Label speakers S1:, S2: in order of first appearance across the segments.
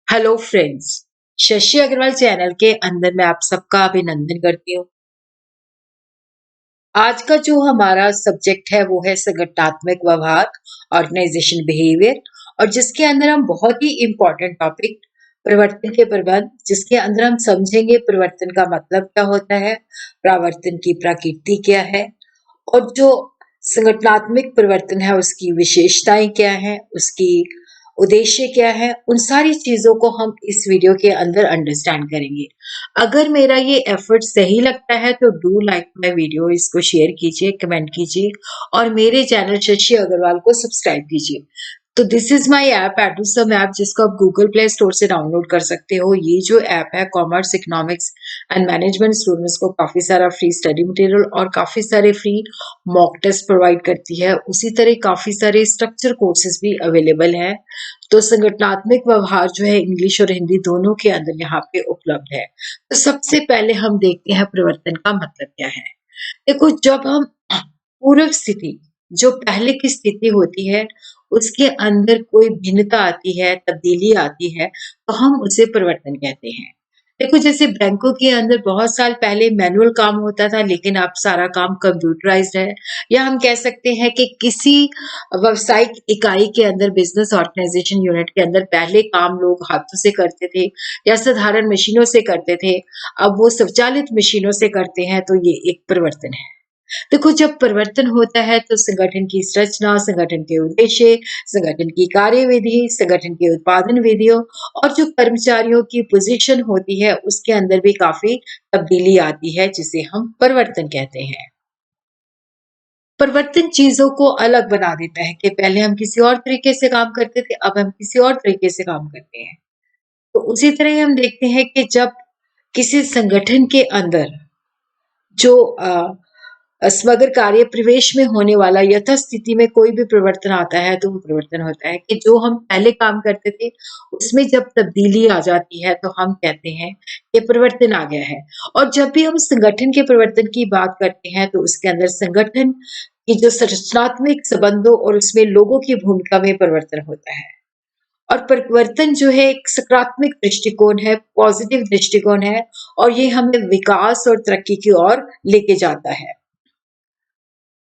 S1: Hello friends. Shashi Agarwal channel के अंदर मैं आप सबका अभिनंदन करती हूँ। आज का जो हमारा सब्जेक्ट है वो है संगठनात्मक व्यवहार, ऑर्गेनाइजेशन बिहेवियर, और जिसके अंदर हम बहुत ही इम्पोर्टेंट टॉपिक परिवर्तन के प्रबंध, जिसके अंदर हम समझेंगे परिवर्तन का मतलब क्या होता है, परिवर्तन की प्रकृति क्या है, और जो संगठनात्मक परिवर्तन है उसकी विशेषताएं क्या है, उसकी उद्देश्य क्या है, उन सारी चीजों को हम इस वीडियो के अंदर अंडरस्टैंड करेंगे। अगर मेरा ये एफर्ट सही लगता है तो डू लाइक माय वीडियो, इसको शेयर कीजिए, कमेंट कीजिए और मेरे चैनल शशि अग्रवाल को सब्सक्राइब कीजिए। तो this is my app Edusum app, जिसको आप गूगल प्ले स्टोर से डाउनलोड कर सकते हो। ये जो ऐप है commerce, economics and management students को काफी सारा फ्री स्टडी मटेरियल और काफी सारे फ्री मॉक टेस्ट प्रोवाइड करती है। उसी तरह काफी सारे स्ट्रक्चर कोर्सेज भी अवेलेबल है। तो संगठनात्मक व्यवहार जो है इंग्लिश और हिंदी दोनों के अंदर यहाँ पे उपलब्ध है। तो सबसे पहले हम देखते हैं परिवर्तन का मतलब क्या है। देखो, जब हम पूर्व स्थिति, जो पहले की स्थिति होती है, उसके अंदर कोई भिन्नता आती है, तब्दीली आती है, तो हम उसे परिवर्तन कहते हैं। देखो, जैसे बैंकों के अंदर बहुत साल पहले मैनुअल काम होता था, लेकिन अब सारा काम कंप्यूटराइज्ड है। या हम कह सकते हैं कि किसी व्यावसायिक इकाई के अंदर, बिजनेस ऑर्गेनाइजेशन यूनिट के अंदर पहले काम लोग हाथों से करते थे या साधारण मशीनों से करते थे, अब वो स्वचालित मशीनों से करते हैं। तो ये एक परिवर्तन है। देखो, जब परिवर्तन होता है तो संगठन की संरचना, संगठन के उद्देश्य, संगठन की कार्यविधि, संगठन के उत्पादन विधियों और जो कर्मचारियों की पोजीशन होती है उसके अंदर भी काफी तब्दीली आती है, जिसे हम परिवर्तन कहते हैं। परिवर्तन चीजों को अलग बना देता है कि पहले हम किसी और तरीके से काम करते थे, अब हम किसी और तरीके से काम करते हैं। तो उसी तरह ही हम देखते हैं कि जब किसी संगठन के अंदर जो समग्र कार्य प्रवेश में होने वाला यथास्थिति में कोई भी परिवर्तन आता है, तो वो परिवर्तन होता है कि जो हम पहले काम करते थे उसमें जब तब्दीली आ जाती है तो हम कहते हैं कि परिवर्तन आ गया है। और जब भी हम संगठन के परिवर्तन की बात करते हैं तो उसके अंदर संगठन की जो संरचनात्मक संबंधों और उसमें लोगों की भूमिका में परिवर्तन होता है। और परिवर्तन जो है एक सकारात्मक दृष्टिकोण है, पॉजिटिव दृष्टिकोण है, और ये हमें विकास और तरक्की की ओर लेके जाता है।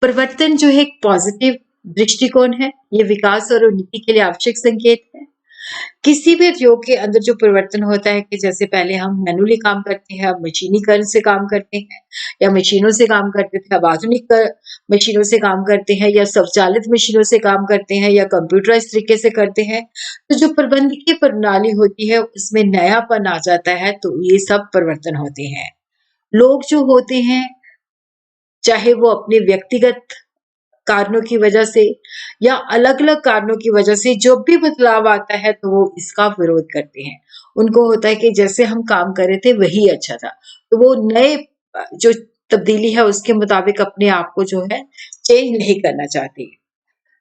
S1: परिवर्तन जो है एक पॉजिटिव दृष्टिकोण है, ये विकास और उन्नति के लिए आवश्यक संकेत है। किसी भी उद्योग के अंदर जो परिवर्तन होता है कि जैसे पहले हम मैनुअली काम करते हैं, अब मशीनीकरण से काम करते हैं, या मशीनों से काम करते थे, अब आधुनिक मशीनों से काम करते हैं, या स्वचालित मशीनों से काम करते हैं, या कंप्यूटराइज तरीके से करते हैं। तो जो प्रबंधकीय प्रणाली होती है उसमें नयापन आ जाता है। तो ये सब परिवर्तन होते हैं। लोग जो होते हैं, चाहे वो अपने व्यक्तिगत कारणों की वजह से या अलग-अलग कारणों की वजह से, जब भी बदलाव आता है तो वो इसका विरोध करते हैं। उनको होता है कि जैसे हम काम कर रहे थे वही अच्छा था। तो वो नए जो तब्दीली है उसके मुताबिक अपने आप को जो है चेंज नहीं करना चाहते।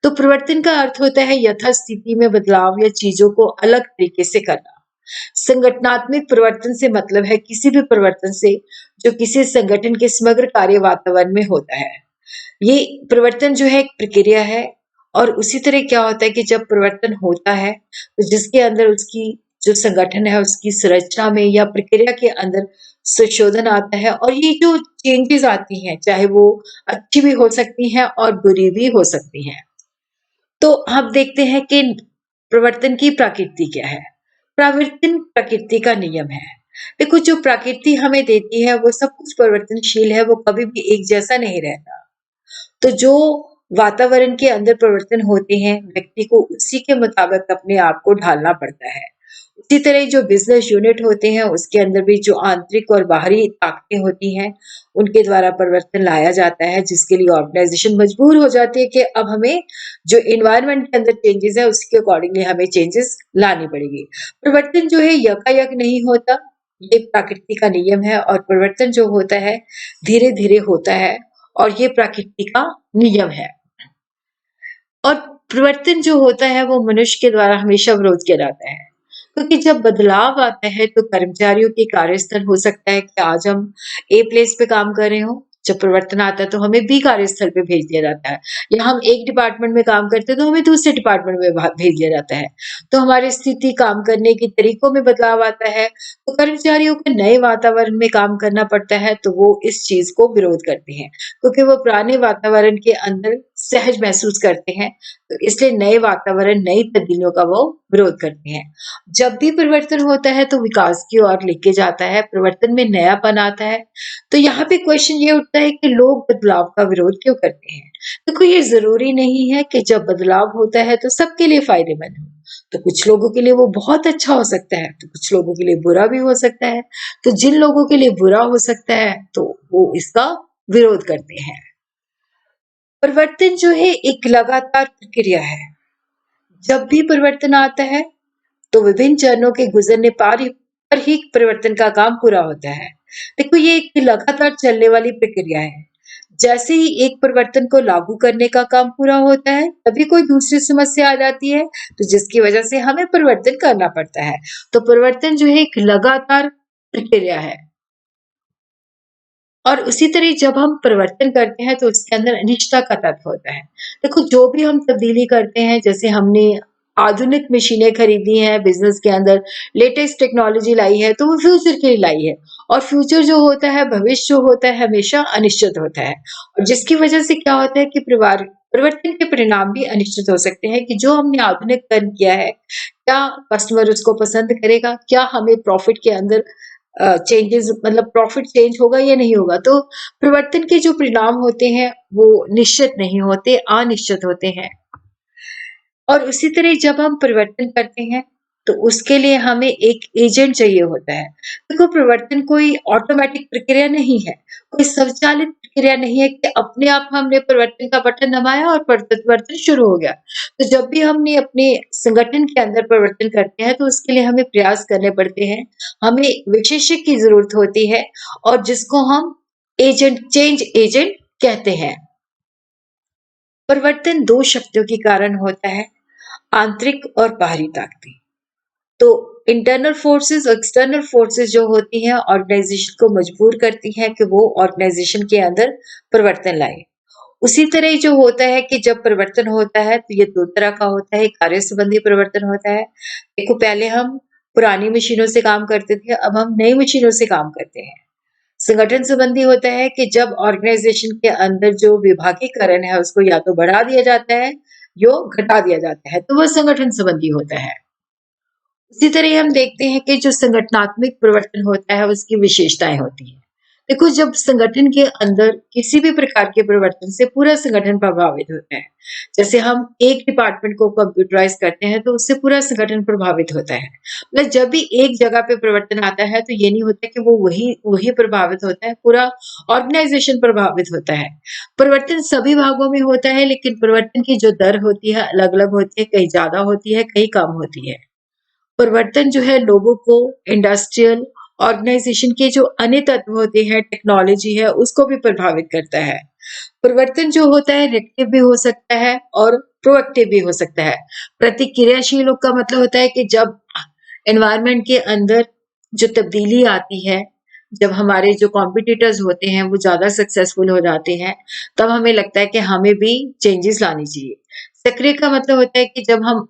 S1: तो परिवर्तन का अर्थ होता है यथास्थिति में बदलाव या चीजों को अलग तरीके से करना। संगठनात्मक परिवर्तन से मतलब है किसी भी परिवर्तन से जो किसी संगठन के समग्र कार्य वातावरण में होता है। ये परिवर्तन जो है एक प्रक्रिया है। और उसी तरह क्या होता है कि जब परिवर्तन होता है तो जिसके अंदर उसकी जो संगठन है उसकी संरचना में या प्रक्रिया के अंदर संशोधन आता है, और ये जो चेंजेस आती हैं चाहे वो अच्छी भी हो सकती हैं और बुरी भी हो सकती हैं। तो हम देखते हैं कि प्रवर्तन की प्रकृति क्या है। प्रवर्तन प्रकृति का नियम है। देखो, जो प्रकृति हमें देती है वो सब कुछ परिवर्तनशील है, वो कभी भी एक जैसा नहीं रहता। तो जो वातावरण के अंदर परिवर्तन होते हैं, व्यक्ति को उसी के मुताबिक अपने आप को ढालना पड़ता है। उसी तरह जो बिजनेस यूनिट होते हैं उसके अंदर भी जो आंतरिक और बाहरी ताकतें होती हैं उनके द्वारा परिवर्तन लाया जाता है, जिसके लिए ऑर्गेनाइजेशन मजबूर हो जाती है कि अब हमें जो एनवायरनमेंट के अंदर चेंजेस है उसके अकॉर्डिंगली हमें चेंजेस लानी पड़ेगी। परिवर्तन जो है यकायक नहीं होता, ये प्रकृति का नियम है, और परिवर्तन जो होता है धीरे धीरे होता है, और ये प्रकृति का नियम है। और परिवर्तन जो होता है वो मनुष्य के द्वारा हमेशा विरोध किया जाता है, क्योंकि जब बदलाव आता है तो कर्मचारियों के कार्यस्थल हो सकता है कि आज हम ए प्लेस पे काम कर रहे हो जब परिवर्तन आता है तो हमें बी कार्यस्थल पे भेज दिया जाता है, या हम एक डिपार्टमेंट में काम करते हैं तो हमें दूसरे डिपार्टमेंट में भेज दिया जाता है। तो हमारी स्थिति, काम करने के तरीकों में बदलाव आता है, तो कर्मचारियों को नए वातावरण में काम करना पड़ता है, तो वो इस चीज को विरोध करते हैं, क्योंकि वो पुराने वातावरण के अंदर सहज महसूस करते हैं, तो इसलिए नए वातावरण, नई तब्दीलियों का वो विरोध करते हैं। जब भी परिवर्तन होता है तो विकास की ओर लेके जाता है, परिवर्तन में नयापन आता है। तो यहाँ पे क्वेश्चन ये उठता है कि लोग बदलाव का विरोध क्यों करते हैं? देखो, ये ज़रूरी नहीं है कि जब बदलाव होता है तो सबके लिए फ़ायदेमंद हो। तो कुछ लोगों के लिए वो बहुत अच्छा हो सकता है, तो कुछ लोगों के लिए बुरा भी हो सकता है। तो जिन लोगों के लिए बुरा हो सकता है, तो वो इसका विरोध करते हैं। परिवर्तन जो है एक लगातार प्रक्रिया है। जब भी परिवर्तन आता है तो विभिन्न चरणों के गुजरने पर ही परिवर्तन का काम पूरा होता है। देखो, ये एक लगातार चलने वाली प्रक्रिया है। जैसे ही एक परिवर्तन को लागू करने का काम पूरा होता है, तभी कोई दूसरी समस्या आ जाती है, तो जिसकी वजह से हमें परिवर्तन करना पड़ता है। तो परिवर्तन जो है एक लगातार प्रक्रिया है। और उसी तरह जब हम परिवर्तन करते हैं तो उसके अंदर अनिश्चितता का तत्व होता है। देखो, जो भी हम तब्दीली करते हैं, जैसे हमने आधुनिक मशीनें खरीदी हैं, बिज़नेस के अंदर लेटेस्ट टेक्नोलॉजी लाई है, तो वो फ्यूचर के लिए लाई है, और फ्यूचर जो होता है, भविष्य जो होता है, हमेशा अनिश्चित होता है। और जिसकी वजह से क्या होता है कि परिवर्तन के परिणाम भी अनिश्चित हो सकते हैं, कि जो हमने आधुनिकरण किया है, क्या कस्टमर उसको पसंद करेगा? क्या हमें प्रॉफिट के अंदर चेंजेस, मतलब प्रॉफिट चेंज होगा या नहीं होगा? तो परिवर्तन के जो परिणाम होते हैं वो निश्चित नहीं होते, अनिश्चित होते हैं। और उसी तरह जब हम परिवर्तन करते हैं तो उसके लिए हमें एक एजेंट चाहिए होता है। देखो, परिवर्तन कोई ऑटोमेटिक प्रक्रिया नहीं है, कोई स्वचालित प्रक्रिया नहीं है कि अपने आप हमने परिवर्तन का बटन दबाया और परिवर्तन शुरू हो गया। तो जब भी हमने अपने संगठन के अंदर परिवर्तन करते हैं तो उसके लिए हमें प्रयास करने पड़ते हैं, हमें विशेषज्ञ की जरूरत होती है, और जिसको हम चेंज एजेंट कहते हैं। परिवर्तन दो शक्तियों के कारण होता है, आंतरिक और बाहरी ताकतें। तो इंटरनल फोर्सेस और एक्सटर्नल फोर्सेस जो होती हैं, ऑर्गेनाइजेशन को मजबूर करती हैं कि वो ऑर्गेनाइजेशन के अंदर परिवर्तन लाए। उसी तरह जो होता है कि जब परिवर्तन होता है तो ये दो तरह का होता है, कार्य संबंधी परिवर्तन होता है। देखो, पहले हम पुरानी मशीनों से काम करते थे, अब हम नई मशीनों से काम करते हैं। संगठन संबंधी होता है कि जब ऑर्गेनाइजेशन के अंदर जो विभागीकरण है उसको या तो बढ़ा दिया जाता है या घटा दिया जाता है, तो वह संगठन संबंधी होता है। इसी तरह हम देखते हैं कि जो संगठनात्मक परिवर्तन होता है उसकी विशेषताएं होती हैं। देखो, जब संगठन के अंदर किसी भी प्रकार के परिवर्तन से पूरा संगठन प्रभावित होता है। जैसे हम एक डिपार्टमेंट को कंप्यूटराइज करते हैं तो उससे पूरा संगठन प्रभावित होता है। मतलब जब भी एक जगह पे परिवर्तन आता है तो ये नहीं होता कि वो वही वही प्रभावित होता है, पूरा ऑर्गेनाइजेशन प्रभावित होता है। परिवर्तन सभी भागों में होता है, लेकिन परिवर्तन की जो दर होती है अलग अलग होती है, कहीं ज्यादा होती है, कहीं कम होती है। परिवर्तन जो है लोगों को, इंडस्ट्रियल ऑर्गेनाइजेशन के जो अन्य तत्व होते हैं, टेक्नोलॉजी है, उसको भी प्रभावित करता है। परिवर्तन जो होता है रिएक्टिव भी हो सकता है और प्रोएक्टिव भी हो सकता है। प्रतिक्रियाशील का मतलब होता है कि जब एनवायरनमेंट के अंदर जो तब्दीली आती है, जब हमारे जो कॉम्पिटिटर्स होते हैं वो ज्यादा सक्सेसफुल हो जाते हैं, तब हमें लगता है कि हमें भी चेंजेस लानी चाहिए। सक्रिय का मतलब होता है कि जब हम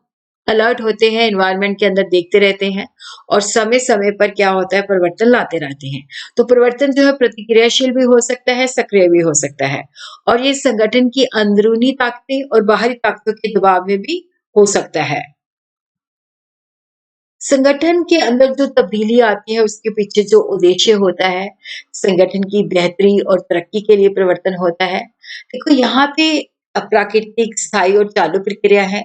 S1: अलर्ट होते हैं, एनवायरनमेंट के अंदर देखते रहते हैं और समय समय पर क्या होता है परिवर्तन लाते रहते हैं। तो परिवर्तन जो है प्रतिक्रियाशील भी हो सकता है, सक्रिय भी हो सकता है, और ये संगठन की अंदरूनी ताकतें और बाहरी ताकतों के दबाव में भी हो सकता है। संगठन के अंदर जो तब्दीली आती है उसके पीछे जो उद्देश्य होता है, संगठन की बेहतरी और तरक्की के लिए परिवर्तन होता है। देखो, यहाँ पे अप्राकृतिक, स्थायी और चालू प्रक्रिया है,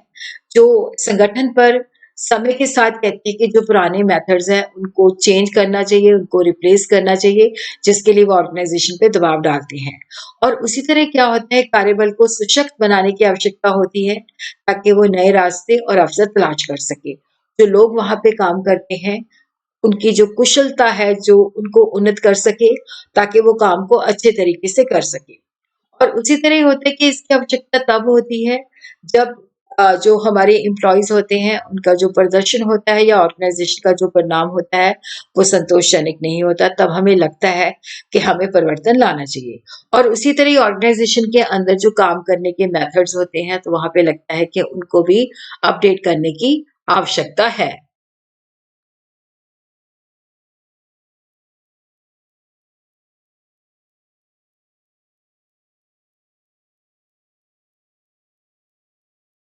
S1: जो संगठन पर समय के साथ कहती है कि जो पुराने मेथड्स हैं उनको चेंज करना चाहिए, उनको रिप्लेस करना चाहिए, जिसके लिए वो ऑर्गेनाइजेशन पे दबाव डालते हैं। और उसी तरह क्या होता है, कार्यबल को सशक्त बनाने की आवश्यकता होती है, ताकि वो नए रास्ते और अवसर तलाश कर सके। जो लोग वहाँ पे काम करते हैं, उनकी जो कुशलता है, जो उनको उन्नत कर सके, ताकि वो काम को अच्छे तरीके से कर सके। और उसी तरह होता है कि इसकी आवश्यकता तब होती है जब जो हमारे एम्प्लॉइज़ होते हैं, उनका जो प्रदर्शन होता है या ऑर्गेनाइज़ेशन का जो परिणाम होता है, वो संतोषजनक नहीं होता, तब हमें लगता है कि हमें परिवर्तन लाना चाहिए। और उसी तरह ऑर्गेनाइज़ेशन के अंदर जो काम करने के मेथड्स होते हैं, तो वहाँ पे लगता है कि उनको भी अपडेट करने की आवश्यकता है।